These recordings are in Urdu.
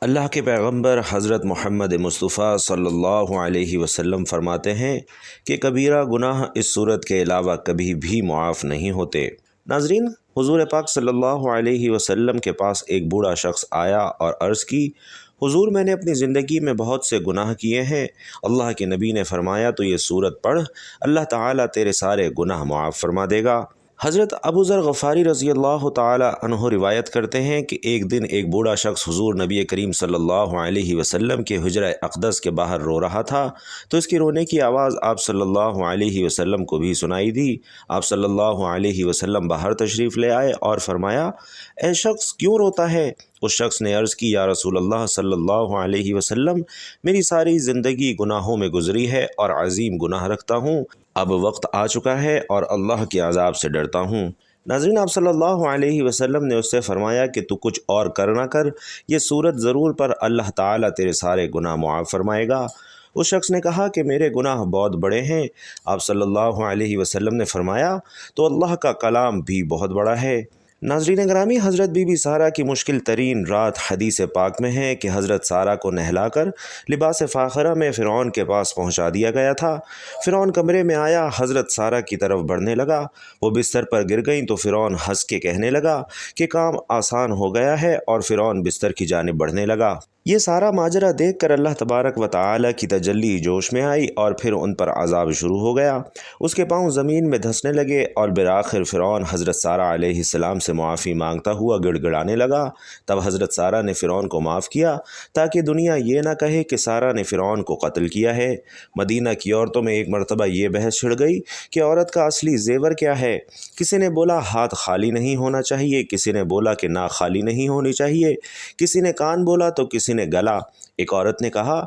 اللہ کے پیغمبر حضرت محمد مصطفیٰ صلی اللہ علیہ وسلم فرماتے ہیں کہ کبیرہ گناہ اس صورت کے علاوہ کبھی بھی معاف نہیں ہوتے۔ ناظرین، حضور پاک صلی اللہ علیہ وسلم کے پاس ایک بوڑھا شخص آیا اور عرض کی، حضور میں نے اپنی زندگی میں بہت سے گناہ کیے ہیں۔ اللہ کے نبی نے فرمایا تو یہ سورت پڑھ، اللہ تعالیٰ تیرے سارے گناہ معاف فرما دے گا۔ حضرت ابو ذر غفاری رضی اللہ تعالی عنہ روایت کرتے ہیں کہ ایک دن ایک بوڑھا شخص حضور نبی کریم صلی اللہ علیہ وسلم کے حجرہ اقدس کے باہر رو رہا تھا، تو اس کی رونے کی آواز آپ صلی اللہ علیہ وسلم کو بھی سنائی دی۔ آپ صلی اللہ علیہ وسلم باہر تشریف لے آئے اور فرمایا، اے شخص کیوں روتا ہے؟ اس شخص نے عرض کی، یا رسول اللہ صلی اللہ علیہ وسلم، میری ساری زندگی گناہوں میں گزری ہے اور عظیم گناہ رکھتا ہوں، اب وقت آ چکا ہے اور اللہ کے عذاب سے ڈرتا ہوں۔ ناظرین، آپ صلی اللہ علیہ وسلم نے اس سے فرمایا کہ تو کچھ اور کر نہ کر، یہ صورت ضرور پر اللہ تعالیٰ تیرے سارے گناہ معاف فرمائے گا۔ اس شخص نے کہا کہ میرے گناہ بہت بڑے ہیں۔ آپ صلی اللہ علیہ وسلم نے فرمایا تو اللہ کا کلام بھی بہت بڑا ہے۔ ناظرین گرامی، حضرت بی بی سارہ کی مشکل ترین رات حدیث پاک میں ہے کہ حضرت سارہ کو نہلا کر لباس فاخرہ میں فرعون کے پاس پہنچا دیا گیا تھا۔ فرعون کمرے میں آیا، حضرت سارہ کی طرف بڑھنے لگا، وہ بستر پر گر گئیں تو فرعون ہنس کے کہنے لگا کہ کام آسان ہو گیا ہے، اور فرعون بستر کی جانب بڑھنے لگا۔ یہ سارا ماجرا دیکھ کر اللہ تبارک و تعالی کی تجلی جوش میں آئی اور پھر ان پر عذاب شروع ہو گیا۔ اس کے پاؤں زمین میں دھنسنے لگے اور بالآخر فرعون حضرت سارہ علیہ السلام سے معافی مانگتا ہوا گڑ گڑانے لگا۔ تب حضرت سارہ نے فرعون کو معاف کیا تاکہ دنیا یہ نہ کہے کہ سارہ نے فرعون کو قتل کیا ہے۔ مدینہ کی عورتوں میں ایک مرتبہ یہ بحث چھڑ گئی کہ عورت کا اصلی زیور کیا ہے۔ کسی نے بولا ہاتھ خالی نہیں ہونا چاہیے، کسی نے بولا کہ ناک خالی نہیں ہونی چاہیے، کسی نے کان بولا تو کسی نے گلا۔ ایک عورت نے کہا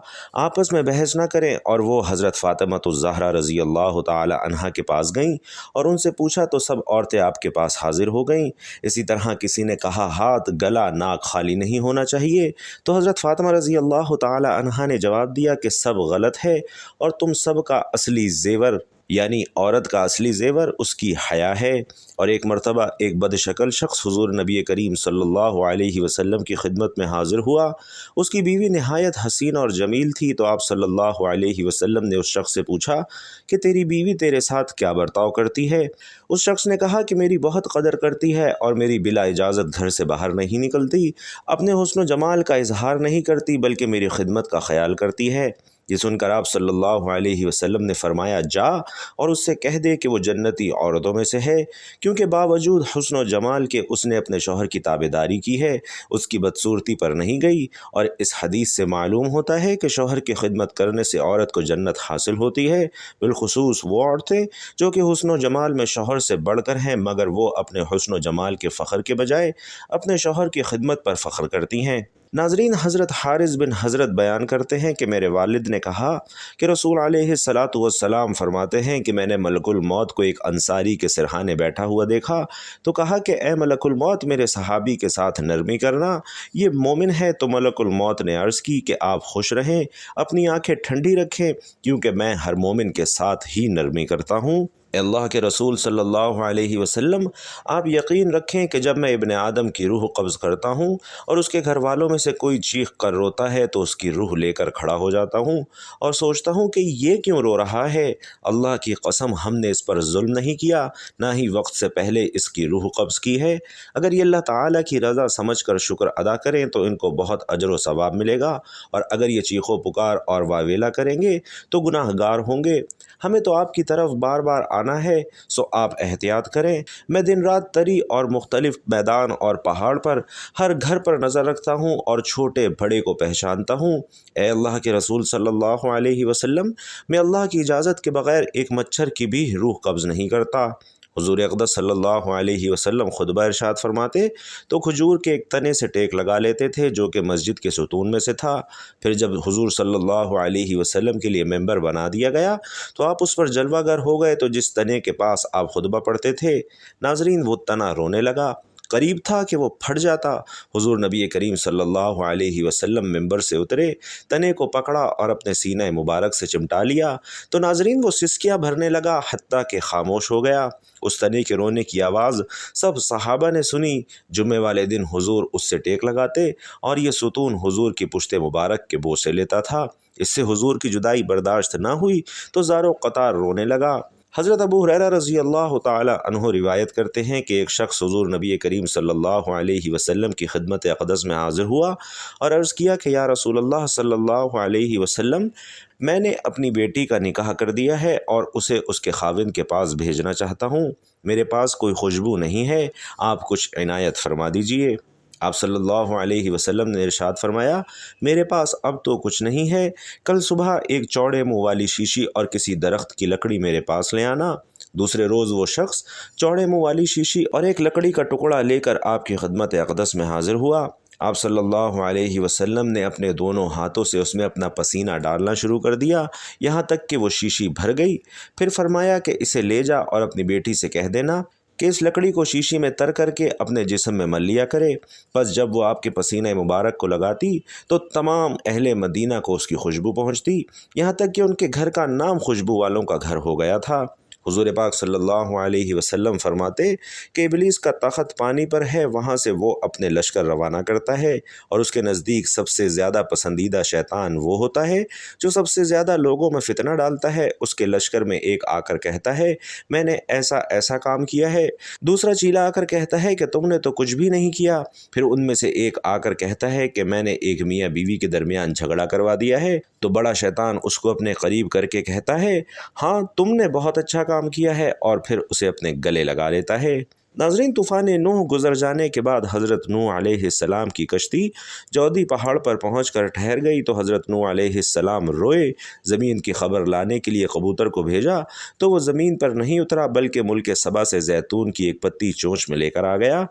آپس میں بحث نہ کریں، اور وہ حضرت فاطمۃ الزہرا رضی اللہ تعالی عنہا کے پاس گئیں اور ان سے پوچھا تو سب عورتیں آپ کے پاس حاضر ہو گئیں۔ اسی طرح کسی نے کہا ہاتھ، گلا، ناک خالی نہیں ہونا چاہیے، تو حضرت فاطمہ رضی اللہ تعالی عنہا نے جواب دیا کہ سب غلط ہے، اور تم سب کا اصلی زیور یعنی عورت کا اصلی زیور اس کی حیا ہے۔ اور ایک مرتبہ ایک بد شکل شخص حضور نبی کریم صلی اللہ علیہ وسلم کی خدمت میں حاضر ہوا۔ اس کی بیوی نہایت حسین اور جمیل تھی، تو آپ صلی اللہ علیہ وسلم نے اس شخص سے پوچھا کہ تیری بیوی تیرے ساتھ کیا برتاؤ کرتی ہے؟ اس شخص نے کہا کہ میری بہت قدر کرتی ہے اور میری بلا اجازت گھر سے باہر نہیں نکلتی، اپنے حسن و جمال کا اظہار نہیں کرتی بلکہ میری خدمت کا خیال کرتی ہے۔ یہ سن کر آپ صلی اللہ علیہ وسلم نے فرمایا، جا اور اس سے کہہ دے کہ وہ جنتی عورتوں میں سے ہے، کیونکہ باوجود حسن و جمال کے اس نے اپنے شوہر کی تابعداری کی ہے، اس کی بدصورتی پر نہیں گئی۔ اور اس حدیث سے معلوم ہوتا ہے کہ شوہر کی خدمت کرنے سے عورت کو جنت حاصل ہوتی ہے، بالخصوص وہ عورتیں جو کہ حسن و جمال میں شوہر سے بڑھ کر ہیں، مگر وہ اپنے حسن و جمال کے فخر کے بجائے اپنے شوہر کی خدمت پر فخر کرتی ہیں۔ ناظرین، حضرت حارث بن حضرت بیان کرتے ہیں کہ میرے والد نے کہا کہ رسول علیہ الصلاۃ والسلام فرماتے ہیں کہ میں نے ملک الموت کو ایک انصاری کے سرہانے بیٹھا ہوا دیکھا، تو کہا کہ اے ملک الموت، میرے صحابی کے ساتھ نرمی کرنا، یہ مومن ہے۔ تو ملک الموت نے عرض کی کہ آپ خوش رہیں، اپنی آنکھیں ٹھنڈی رکھیں، کیونکہ میں ہر مومن کے ساتھ ہی نرمی کرتا ہوں۔ اے اللہ کے رسول صلی اللہ علیہ وسلم، آپ یقین رکھیں کہ جب میں ابن آدم کی روح قبض کرتا ہوں اور اس کے گھر والوں میں سے کوئی چیخ کر روتا ہے تو اس کی روح لے کر کھڑا ہو جاتا ہوں اور سوچتا ہوں کہ یہ کیوں رو رہا ہے۔ اللہ کی قسم، ہم نے اس پر ظلم نہیں کیا، نہ ہی وقت سے پہلے اس کی روح قبض کی ہے۔ اگر یہ اللہ تعالیٰ کی رضا سمجھ کر شکر ادا کریں تو ان کو بہت اجر و ثواب ملے گا، اور اگر یہ چیخ و پکار اور واویلا کریں گے تو گناہ گار ہوں گے۔ ہمیں تو آپ کی طرف بار بار آنا ہے، سو آپ احتیاط کریں۔ میں دن رات تری اور مختلف میدان اور پہاڑ پر ہر گھر پر نظر رکھتا ہوں اور چھوٹے بڑے کو پہچانتا ہوں۔ اے اللہ کے رسول صلی اللہ علیہ وسلم، میں اللہ کی اجازت کے بغیر ایک مچھر کی بھی روح قبض نہیں کرتا۔ حضور اقدس صلی اللہ علیہ وسلم خطبہ ارشاد فرماتے تو کھجور کے ایک تنے سے ٹیک لگا لیتے تھے جو کہ مسجد کے ستون میں سے تھا۔ پھر جب حضور صلی اللہ علیہ وسلم کے لیے ممبر بنا دیا گیا تو آپ اس پر جلوہ گر ہو گئے، تو جس تنے کے پاس آپ خطبہ پڑھتے تھے، ناظرین، وہ تنا رونے لگا۔ قریب تھا کہ وہ پھٹ جاتا۔ حضور نبی کریم صلی اللہ علیہ وسلم منبر سے اترے، تنے کو پکڑا اور اپنے سینہ مبارک سے چمٹا لیا تو ناظرین وہ سسکیاں بھرنے لگا حتیٰ کہ خاموش ہو گیا۔ اس تنے کے رونے کی آواز سب صحابہ نے سنی۔ جمعے والے دن حضور اس سے ٹیک لگاتے اور یہ ستون حضور کی پشت مبارک کے بوسے لیتا تھا۔ اس سے حضور کی جدائی برداشت نہ ہوئی تو زارو قطار رونے لگا۔ حضرت ابو ہریرہ رضی اللہ تعالی عنہ روایت کرتے ہیں کہ ایک شخص حضور نبی کریم صلی اللہ علیہ وسلم کی خدمت اقدس میں حاضر ہوا اور عرض کیا کہ یا رسول اللہ صلی اللہ علیہ وسلم، میں نے اپنی بیٹی کا نکاح کر دیا ہے اور اسے اس کے خاوند کے پاس بھیجنا چاہتا ہوں۔ میرے پاس کوئی خوشبو نہیں ہے، آپ کچھ عنایت فرما دیجئے۔ آپ صلی اللہ علیہ وسلم نے ارشاد فرمایا، میرے پاس اب تو کچھ نہیں ہے، کل صبح ایک چوڑے منہ والی شیشی اور کسی درخت کی لکڑی میرے پاس لے آنا۔ دوسرے روز وہ شخص چوڑے منہ والی شیشی اور ایک لکڑی کا ٹکڑا لے کر آپ کی خدمت اقدس میں حاضر ہوا۔ آپ صلی اللہ علیہ وسلم نے اپنے دونوں ہاتھوں سے اس میں اپنا پسینہ ڈالنا شروع کر دیا یہاں تک کہ وہ شیشی بھر گئی۔ پھر فرمایا کہ اسے لے جا اور اپنی بیٹی سے کہہ دینا کہ اس لکڑی کو شیشی میں تر کر کے اپنے جسم میں مل لیا کرے۔ پس جب وہ آپ کے پسینہ مبارک کو لگاتی تو تمام اہل مدینہ کو اس کی خوشبو پہنچتی، یہاں تک کہ ان کے گھر کا نام خوشبو والوں کا گھر ہو گیا تھا۔ حضور پاک صلی اللہ علیہ وسلم فرماتے کہ ابلیس کا تخت پانی پر ہے، وہاں سے وہ اپنے لشکر روانہ کرتا ہے اور اس کے نزدیک سب سے زیادہ پسندیدہ شیطان وہ ہوتا ہے جو سب سے زیادہ لوگوں میں فتنہ ڈالتا ہے۔ اس کے لشکر میں ایک آ کر کہتا ہے میں نے ایسا ایسا کام کیا ہے، دوسرا چیلا آ کر کہتا ہے کہ تم نے تو کچھ بھی نہیں کیا، پھر ان میں سے ایک آ کر کہتا ہے کہ میں نے ایک میاں بیوی کے درمیان جھگڑا کروا دیا ہے، تو بڑا شیطان اس کو اپنے قریب کر کے کہتا ہے ہاں تم نے بہت اچھا کام کیا ہے، اور پھر اسے اپنے گلے لگا لیتا ہے۔ ناظرین، طوفان نوح گزر جانے کے بعد حضرت نوح علیہ السلام کی کشتی جودی پہاڑ پر پہنچ کر ٹھہر گئی تو حضرت نوح علیہ السلام روئے۔ زمین کی خبر لانے کے لیے کبوتر کو بھیجا تو وہ زمین پر نہیں اترا بلکہ ملک سبا سے زیتون کی ایک پتی چونچ میں لے کر آ گیا۔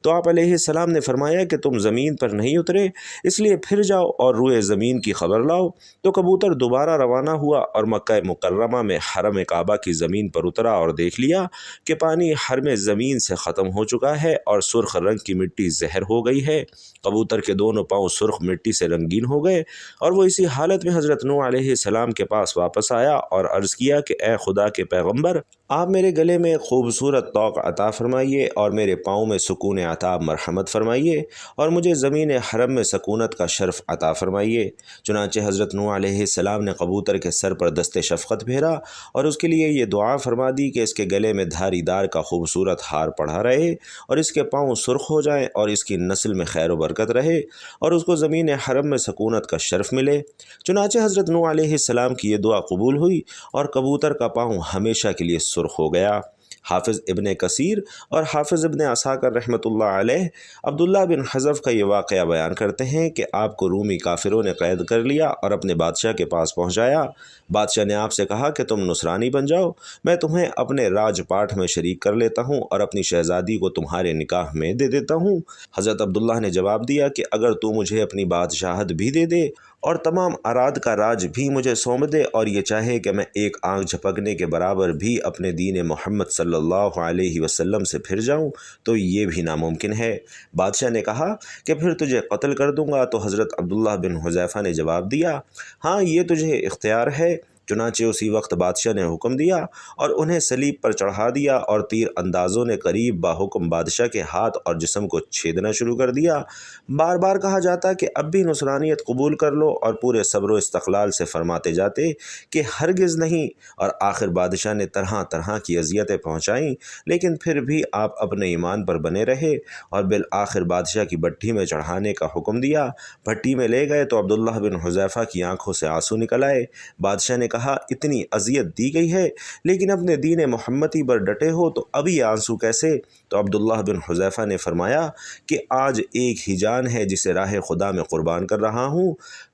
تو آپ علیہ السلام نے فرمایا کہ تم زمین پر نہیں اترے، اس لیے پھر جاؤ اور روئے زمین کی خبر لاؤ۔ تو کبوتر دوبارہ روانہ ہوا اور مکہ مکرمہ میں حرم کعبہ کی زمین پر اترا اور دیکھ لیا کہ پانی حرم زمین سے ختم ہو چکا ہے اور سرخ رنگ کی مٹی زہر ہو گئی ہے۔ کبوتر کے دونوں پاؤں سرخ مٹی سے رنگین ہو گئے اور وہ اسی حالت میں حضرت نوح علیہ السلام کے پاس واپس آیا اور عرض کیا کہ اے خدا کے پیغمبر، آپ میرے گلے میں خوبصورت طوق عطا فرمائیے اور میرے پاؤں میں سکون عطا مرحمت فرمائیے اور مجھے زمین حرم میں سکونت کا شرف عطا فرمائیے۔ چنانچہ حضرت نوح علیہ السلام نے کبوتر کے سر پر دست شفقت پھیرا اور اس کے لیے یہ دعا فرما دی کہ اس کے گلے میں دھاری دار کا خوبصورت ہار پڑھا رہے اور اس کے پاؤں سرخ ہو جائیں اور اس کی نسل میں خیر و برکت رہے اور اس کو زمین حرم میں سکونت کا شرف ملے۔ چنانچہ حضرت نوح علیہ السلام کی یہ دعا قبول ہوئی اور کبوتر کا پاؤں ہمیشہ کے لیے سرخ ہو گیا۔ حافظ ابن کثیر اور حافظ ابن عساکر رحمۃ اللہ علیہ عبداللہ بن حذف کا یہ واقعہ بیان کرتے ہیں کہ آپ کو رومی کافروں نے قید کر لیا اور اپنے بادشاہ کے پاس پہنچایا۔ بادشاہ نے آپ سے کہا کہ تم نصرانی بن جاؤ، میں تمہیں اپنے راج پاٹ میں شریک کر لیتا ہوں اور اپنی شہزادی کو تمہارے نکاح میں دے دیتا ہوں۔ حضرت عبداللہ نے جواب دیا کہ اگر تو مجھے اپنی بادشاہت بھی دے دے اور تمام اراد کا راج بھی مجھے سونپ دے اور یہ چاہے کہ میں ایک آنکھ جھپکنے کے برابر بھی اپنے دین محمد صلی اللہ علیہ وسلم سے پھر جاؤں تو یہ بھی ناممکن ہے۔ بادشاہ نے کہا کہ پھر تجھے قتل کر دوں گا، تو حضرت عبداللہ بن حذیفہ نے جواب دیا ہاں یہ تجھے اختیار ہے۔ چنانچہ اسی وقت بادشاہ نے حکم دیا اور انہیں صلیب پر چڑھا دیا اور تیر اندازوں نے قریب باحکم بادشاہ کے ہاتھ اور جسم کو چھیدنا شروع کر دیا۔ بار بار کہا جاتا کہ اب بھی نصرانیت قبول کر لو اور پورے صبر و استقلال سے فرماتے جاتے کہ ہرگز نہیں، اور آخر بادشاہ نے طرح طرح کی اذیتیں پہنچائیں لیکن پھر بھی آپ اپنے ایمان پر بنے رہے اور بالآخر بادشاہ کی بھٹی میں چڑھانے کا حکم دیا۔ بھٹی میں لے گئے تو عبداللہ بن حذیفہ کی آنکھوں سے آنسو نکل آئے۔ بادشاہ نے کہا اتنی اذیت دی گئی ہے لیکن اپنے دین محمدی پر ڈٹے ہو تو اب یہ آنسو کیسے؟ تو عبداللہ بن حذیفہ نے فرمایا کہ آج ایک ہی جان ہے جسے راہ خدا میں قربان کر رہا ہوں،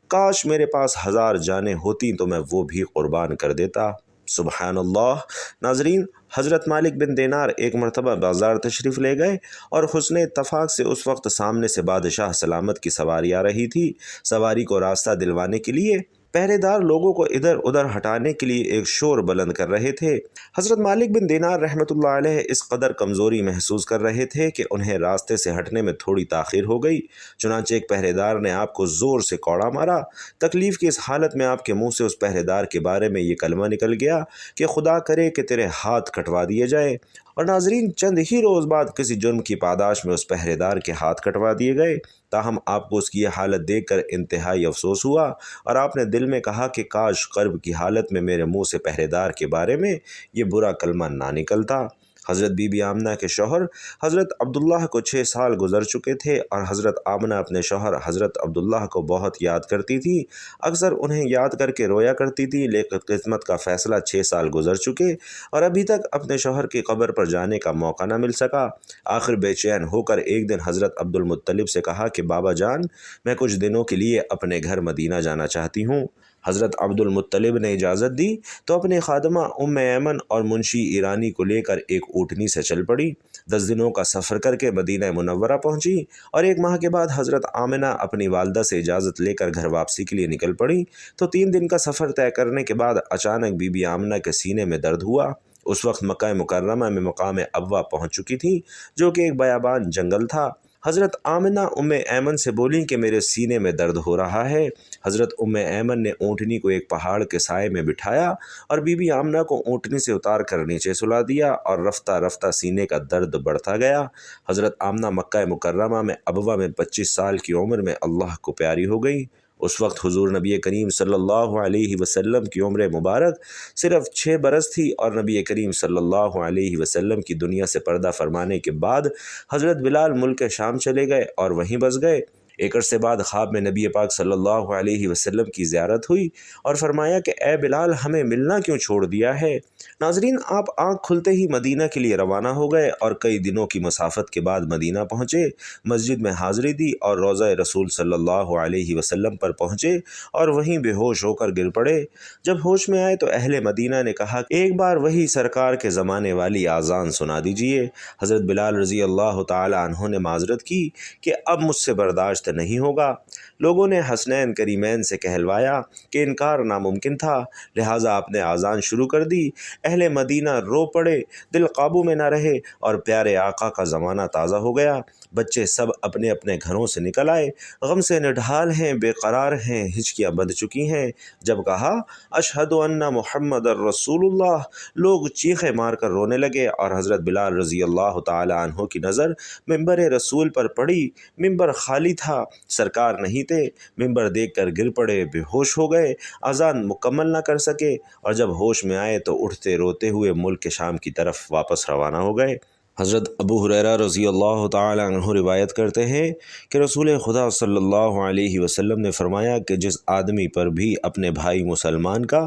کاش میرے پاس 1000 جانیں ہوتی تو میں وہ بھی قربان کر دیتا۔ سبحان اللہ۔ ناظرین، حضرت مالک بن دینار ایک مرتبہ بازار تشریف لے گئے اور حسن اتفاق سے اس وقت سامنے سے بادشاہ سلامت کی سواری آ رہی تھی۔ سواری کو راستہ دلوانے کے لیے پہرے دار لوگوں کو ادھر ادھر ہٹانے کے لیے ایک شور بلند کر رہے تھے۔ حضرت مالک بن دینار رحمۃ اللہ علیہ اس قدر کمزوری محسوس کر رہے تھے کہ انہیں راستے سے ہٹنے میں تھوڑی تاخیر ہو گئی، چنانچہ ایک پہرے دار نے آپ کو زور سے کوڑا مارا۔ تکلیف کی اس حالت میں آپ کے منہ سے اس پہرے دار کے بارے میں یہ کلمہ نکل گیا کہ خدا کرے کہ تیرے ہاتھ کٹوا دیے جائے۔ اور ناظرین، چند ہی روز بعد کسی جرم کی پاداش میں اس پہرے دار کے ہاتھ کٹوا دیے گئے۔ تاہم آپ کو اس کی یہ حالت دیکھ کر انتہائی افسوس ہوا اور آپ نے دل میں کہا کہ کاش قرب کی حالت میں میرے منہ سے پہرے دار کے بارے میں یہ برا کلمہ نہ نکلتا۔ حضرت بی بی آمنہ کے شوہر حضرت عبداللہ کو 6 سال گزر چکے تھے اور حضرت آمنہ اپنے شوہر حضرت عبداللہ کو بہت یاد کرتی تھی، اکثر انہیں یاد کر کے رویا کرتی تھی، لیکن قسمت کا فیصلہ 6 سال گزر چکے اور ابھی تک اپنے شوہر کی قبر پر جانے کا موقع نہ مل سکا۔ آخر بے چین ہو کر ایک دن حضرت عبد المطلب سے کہا کہ بابا جان، میں کچھ دنوں کے لیے اپنے گھر مدینہ جانا چاہتی ہوں۔ حضرت عبد المطلب نے اجازت دی تو اپنی خادمہ ام ایمن اور منشی ایرانی کو لے کر ایک اونٹنی سے چل پڑی۔ 10 دنوں کا سفر کر کے مدینہ منورہ پہنچی اور 1 ماہ کے بعد حضرت آمنہ اپنی والدہ سے اجازت لے کر گھر واپسی کے لیے نکل پڑی تو 3 دن کا سفر طے کرنے کے بعد اچانک بی بی آمنہ کے سینے میں درد ہوا۔ اس وقت مکہ مکرمہ میں مقام ابوا پہنچ چکی تھی، جو کہ ایک بیابان جنگل تھا۔ حضرت آمنہ ام ایمن سے بولیں کہ میرے سینے میں درد ہو رہا ہے۔ حضرت ام ایمن نے اونٹنی کو ایک پہاڑ کے سائے میں بٹھایا اور بی بی آمنہ کو اونٹنی سے اتار کر نیچے سلا دیا اور رفتہ رفتہ سینے کا درد بڑھتا گیا۔ حضرت آمنہ مکہ مکرمہ میں ابوا میں 25 سال کی عمر میں اللہ کو پیاری ہو گئی۔ اس وقت حضور نبی کریم صلی اللہ علیہ وسلم کی عمر مبارک صرف 6 برس تھی اور نبی کریم صلی اللہ علیہ وسلم کی دنیا سے پردہ فرمانے کے بعد حضرت بلال ملک شام چلے گئے اور وہیں بس گئے۔ ایک عرصے بعد خواب میں نبی پاک صلی اللہ علیہ وسلم کی زیارت ہوئی اور فرمایا کہ اے بلال، ہمیں ملنا کیوں چھوڑ دیا ہے؟ ناظرین، آپ آنکھ کھلتے ہی مدینہ کے لیے روانہ ہو گئے اور کئی دنوں کی مسافت کے بعد مدینہ پہنچے، مسجد میں حاضری دی اور روضہ رسول صلی اللہ علیہ وسلم پر پہنچے اور وہیں بے ہوش ہو کر گر پڑے۔ جب ہوش میں آئے تو اہل مدینہ نے کہا کہ ایک بار وہی سرکار کے زمانے والی آذان سنا دیجیے۔ حضرت بلال رضی اللہ تعالی عنہ نے معذرت کی کہ اب مجھ سے برداشت نہیں ہوگا۔ لوگوں نے حسنین کریمین سے کہلوایا کہ انکار ناممکن تھا، لہٰذا آپ نے آذان شروع کر دی۔ اہل مدینہ رو پڑے، دل قابو میں نہ رہے اور پیارے آقا کا زمانہ تازہ ہو گیا۔ بچے سب اپنے اپنے گھروں سے نکل آئے، غم سے نڈھال ہیں، بے قرار ہیں، ہچکیاں بندھ چکی ہیں۔ جب کہا اشہد ان محمد الرسول اللہ، لوگ چیخیں مار کر رونے لگے اور حضرت بلال رضی اللہ تعالی عنہ کی نظر ممبر رسول پر پڑی۔ ممبر خالی تھا، سرکار نہیں تھے۔ ممبر دیکھ کر گر پڑے، بے ہوش ہو گئے، اذان مکمل نہ کر سکے اور جب ہوش میں آئے تو اٹھتے روتے ہوئے ملک شام کی طرف واپس روانہ ہو گئے۔ حضرت ابو ہریرہ رضی اللہ تعالی عنہ روایت کرتے ہیں کہ رسول خدا صلی اللہ علیہ وسلم نے فرمایا کہ جس آدمی پر بھی اپنے بھائی مسلمان کا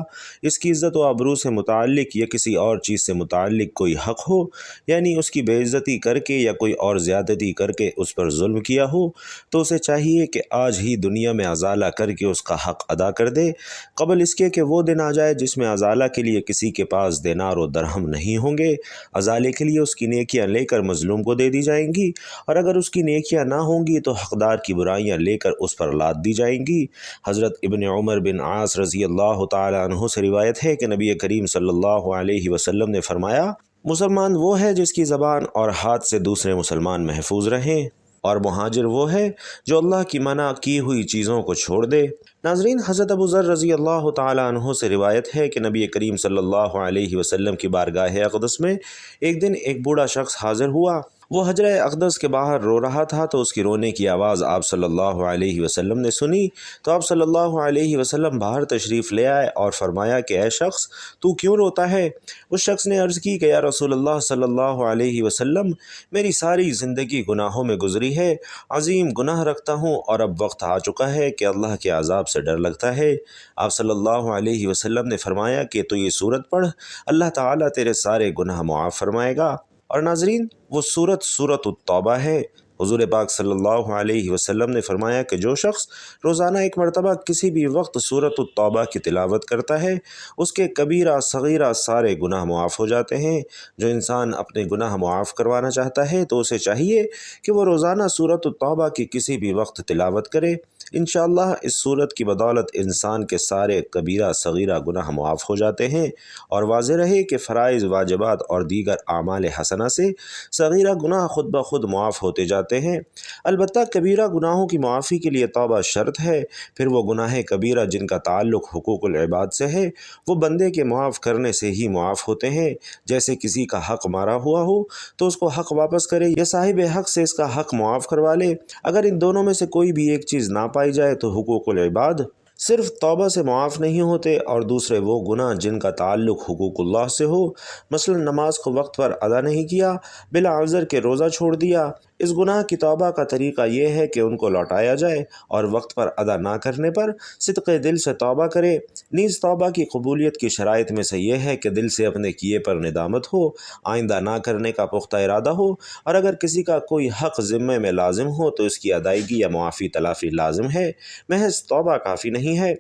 اس کی عزت و آبرو سے متعلق یا کسی اور چیز سے متعلق کوئی حق ہو، یعنی اس کی بے عزتی کر کے یا کوئی اور زیادتی کر کے اس پر ظلم کیا ہو، تو اسے چاہیے کہ آج ہی دنیا میں ازالہ کر کے اس کا حق ادا کر دے، قبل اس کے کہ وہ دن آ جائے جس میں ازالہ کے لیے کسی کے پاس دینار و درہم نہیں ہوں گے۔ ازالے کے لیے اس کی نیکیاں لے کر مظلوم کو دے دی جائیں گی اور اگر اس کی نیکیاں نہ ہوں گی تو حقدار کی برائیاں لے کر اس پر لاد دی جائیں گی۔ حضرت ابن عمر بن عاص رضی اللہ تعالی عنہ سے روایت ہے کہ نبی کریم صلی اللہ علیہ وسلم نے فرمایا، مسلمان وہ ہے جس کی زبان اور ہاتھ سے دوسرے مسلمان محفوظ رہیں، اور مہاجر وہ ہے جو اللہ کی منع کی ہوئی چیزوں کو چھوڑ دے۔ ناظرین، حضرت ابو ذر رضی اللہ تعالی عنہ سے روایت ہے کہ نبی کریم صلی اللہ علیہ وسلم کی بارگاہ اقدس میں ایک دن ایک بوڑھا شخص حاضر ہوا۔ وہ حجرہ اقدس کے باہر رو رہا تھا تو اس کی رونے کی آواز آپ صلی اللہ علیہ وسلم نے سنی تو آپ صلی اللہ علیہ وسلم باہر تشریف لے آئے اور فرمایا کہ اے شخص، تو کیوں روتا ہے؟ اس شخص نے عرض کی کہ یا رسول اللہ صلی اللہ علیہ وسلم، میری ساری زندگی گناہوں میں گزری ہے، عظیم گناہ رکھتا ہوں اور اب وقت آ چکا ہے کہ اللہ کے عذاب سے ڈر لگتا ہے۔ آپ صلی اللہ علیہ وسلم نے فرمایا کہ تو یہ سورت پڑھ، اللہ تعالیٰ تیرے سارے گناہ معاف فرمائے گا۔ اور ناظرین، وہ سورت التوبہ ہے۔ حضور پاک صلی اللہ علیہ وسلم نے فرمایا کہ جو شخص روزانہ ایک مرتبہ کسی بھی وقت سورۃ التوبہ کی تلاوت کرتا ہے اس کے کبیرہ صغیرہ سارے گناہ معاف ہو جاتے ہیں۔ جو انسان اپنے گناہ معاف کروانا چاہتا ہے تو اسے چاہیے کہ وہ روزانہ سورۃ التوبہ کی کسی بھی وقت تلاوت کرے۔ انشاءاللہ اس سورت کی بدولت انسان کے سارے کبیرہ صغیرہ گناہ معاف ہو جاتے ہیں، اور واضح رہے کہ فرائض، واجبات اور دیگر اعمال حسنہ سے صغیرہ گناہ خود بخود معاف ہوتے جاتے ہیں۔ البتہ کبیرہ گناہوں کی معافی کے لیے توبہ شرط ہے۔ پھر وہ گناہ کبیرہ جن کا تعلق حقوق العباد سے ہے وہ بندے کے معاف کرنے سے ہی معاف ہوتے ہیں، جیسے کسی کا حق مارا ہوا ہو تو اس کو حق واپس کرے یا صاحب حق سے اس کا حق معاف کروا لے۔ اگر ان دونوں میں سے کوئی بھی ایک چیز نہ پائی جائے تو حقوق العباد صرف توبہ سے معاف نہیں ہوتے، اور دوسرے وہ گناہ جن کا تعلق حقوق اللہ سے ہو، مثلا نماز کو وقت پر ادا نہیں کیا، بلا عذر کے روزہ چھوڑ دیا، اس گناہ کی توبہ کا طریقہ یہ ہے کہ ان کو لوٹایا جائے اور وقت پر ادا نہ کرنے پر صدق دل سے توبہ کرے۔ نیز توبہ کی قبولیت کی شرائط میں سے یہ ہے کہ دل سے اپنے کیے پر ندامت ہو، آئندہ نہ کرنے کا پختہ ارادہ ہو، اور اگر کسی کا کوئی حق ذمے میں لازم ہو تو اس کی ادائیگی یا معافی تلافی لازم ہے، محض توبہ کافی نہیں ہے۔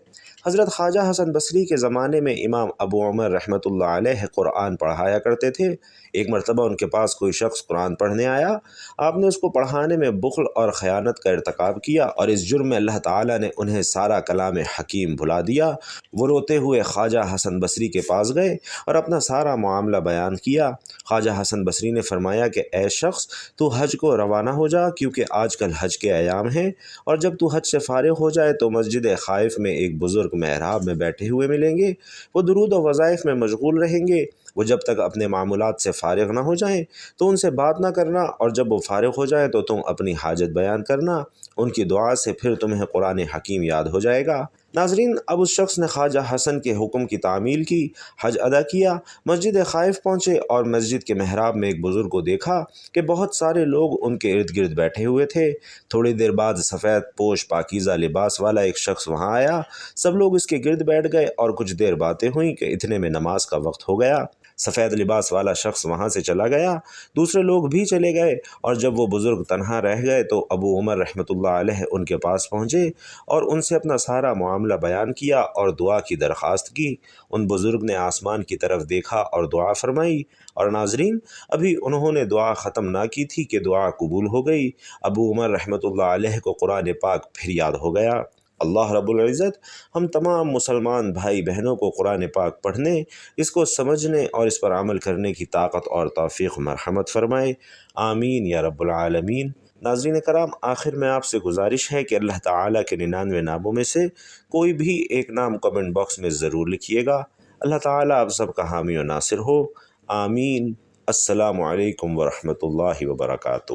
حضرت خواجہ حسن بصری کے زمانے میں امام ابو عمر رحمۃ اللہ علیہ قرآن پڑھایا کرتے تھے۔ ایک مرتبہ ان کے پاس کوئی شخص قرآن پڑھنے آیا، آپ نے اس کو پڑھانے میں بخل اور خیانت کا ارتکاب کیا، اور اس جرم میں اللہ تعالیٰ نے انہیں سارا کلام حکیم بھلا دیا۔ وہ روتے ہوئے خواجہ حسن بصری کے پاس گئے اور اپنا سارا معاملہ بیان کیا۔ خواجہ حسن بصری نے فرمایا کہ اے شخص، تو حج کو روانہ ہو جا، کیونکہ آج کل حج کے ایام ہیں، اور جب تو حج سے فارغ ہو جائے تو مسجد خائف میں ایک بزرگ محراب میں بیٹھے ہوئے ملیں گے، وہ درود و وظائف میں مشغول رہیں گے۔ وہ جب تک اپنے معمولات سے فارغ نہ ہو جائیں تو ان سے بات نہ کرنا، اور جب وہ فارغ ہو جائیں تو تم اپنی حاجت بیان کرنا، ان کی دعا سے پھر تمہیں قرآن حکیم یاد ہو جائے گا۔ ناظرین، اب اس شخص نے خواجہ حسن کے حکم کی تعمیل کی، حج ادا کیا، مسجد خائف پہنچے اور مسجد کے محراب میں ایک بزرگ کو دیکھا کہ بہت سارے لوگ ان کے ارد گرد بیٹھے ہوئے تھے۔ تھوڑی دیر بعد سفید پوش پاکیزہ لباس والا ایک شخص وہاں آیا، سب لوگ اس کے گرد بیٹھ گئے اور کچھ دیر باتیں ہوئیں کہ اتنے میں نماز کا وقت ہو گیا۔ سفید لباس والا شخص وہاں سے چلا گیا، دوسرے لوگ بھی چلے گئے، اور جب وہ بزرگ تنہا رہ گئے تو ابو عمر رحمۃ اللہ علیہ ان کے پاس پہنچے اور ان سے اپنا سارا معاملہ بیان کیا اور دعا کی درخواست کی۔ ان بزرگ نے آسمان کی طرف دیکھا اور دعا فرمائی، اور ناظرین، ابھی انہوں نے دعا ختم نہ کی تھی کہ دعا قبول ہو گئی۔ ابو عمر رحمۃ اللہ علیہ کو قرآن پاک پھر یاد ہو گیا۔ اللہ رب العزت ہم تمام مسلمان بھائی بہنوں کو قرآن پاک پڑھنے، اس کو سمجھنے اور اس پر عمل کرنے کی طاقت اور توفیق مرحمت فرمائے، آمین یا رب العالمین۔ ناظرین کرام، آخر میں آپ سے گزارش ہے کہ اللہ تعالیٰ کے 99 ناموں میں سے کوئی بھی ایک نام کمنٹ باکس میں ضرور لکھیے گا۔ اللہ تعالیٰ آپ سب کا حامی و ناصر ہو، آمین۔ السلام علیکم ورحمۃ اللہ وبرکاتہ۔